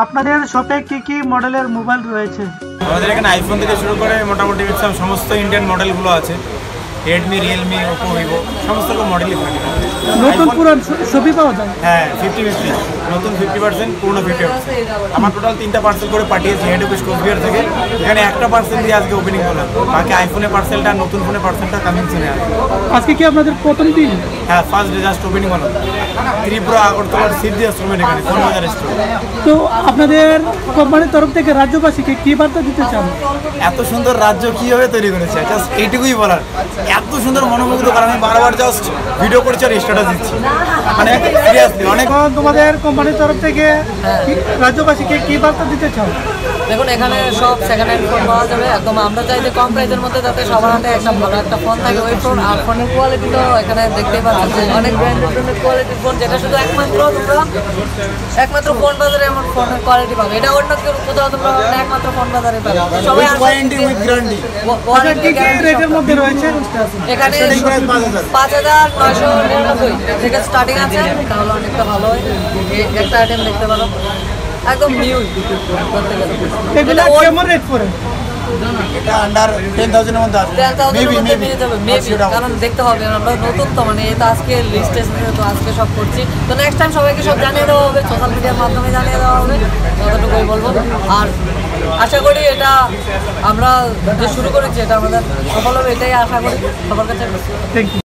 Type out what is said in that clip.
আপনাদের শপে কি কি মডেলের মোবাইল রয়েছে? আমাদের এখানে আইফোন থেকে শুরু করে মোটামুটি সমস্ত ইন্ডিয়ান মডেলগুলো আছে। রেডমি, রিয়েলমি, ওপো, ভিভো সমস্ত রকম মডেলই থাকে। নতুন পুরান সবই পাওয়া যায়? হ্যাঁ, 50-50, নতুন 50%, পুরনো 50%। আমার টোটাল 3টা পার্সেল করে পাঠিয়েছি হেড অফিস কোচবিহার থেকে। এখানে একটা পার্সেল দিয়ে আজকে ওপেনিং করলাম, বাকি আইফোনের পার্সেলটা, নতুন ফোনের পার্সেলটা কামিং সুনে আসবে। আজকে কি আপনাদের প্রথম দিন? হ্যাঁ, ফার্স্ট ডে জাস্ট ওপেনিং হলো। ত্রিপুরা আগরতলার সিদ্ধি আশ্রমের এখানে ফোনবাজার স্টোর। তো আপনাদের কোম্পানির তরফ থেকে রাজ্যবাসীকে কি বার্তা দিতে চান? এত সুন্দর রাজ্য কীভাবে তৈরি করেছে, জাস্ট এইটুকুই বলার। এত সুন্দর মনোমুগ্ধ করা, আমি বারবার জাস্ট ভিডিও করছি আর স্ট্যাটাস দিচ্ছি, মানে সিরিয়াসলি অনেক। তোমাদের কোম্পানির তরফ থেকে রাজ্যবাসীকে কি বার্তা দিতে চাও? দেখুন, এখানে সব সেকেন্ড হ্যান্ড ফোন পাওয়া যাবে একদম। আমরা চাই যে কম প্রাইসের মধ্যে যাতে সবার হাতে একটা ভালো একটা ফোন থাকে ওই ফোন। আর ফোনের কোয়ালিটি তো এখানে দেখতেই পাচ্ছেন যে অনেক ব্র্যান্ডেড কোয়ালিটির ফোন, যেটা শুধু একমাত্র ফোন বাজারে আমার ফোনের কোয়ালিটি পাবে। এটা অন্য কেউ কোথাও তোমরা একমাত্র ফোন বাজারে পাবে। সবাই ওয়ারেন্টি উইথ গ্যারান্টি। ওয়ারেন্টি রেটের মধ্যে রয়েছে এখানে 5,999 থেকে স্টার্টিং আছে, তাহলে অনেকটা ভালো হয়। একটা আইটেম দেখতে পারো একদম নিউ করতে গেলে। এগুলো কেমন রেট পড়ে? এটা আন্ডার 10,000 এর মধ্যে আছে। মেবি কারণ দেখতে হবে, আমরা নতুন তো, মানে এটা আজকে লিস্ট এসেছে তো আজকে সব করছি। তো নেক্সট টাইম সবাইকে সব জানিয়ে দেওয়া হবে, সোশ্যাল মিডিয়ার মাধ্যমে জানিয়ে দেওয়া হবে, ততটুকুই বলবো। আর আশা করি এটা আমরা যে শুরু করেছি এটা আমাদের সফল হবে, এটাই আশা করি সবার কাছে। Thank you.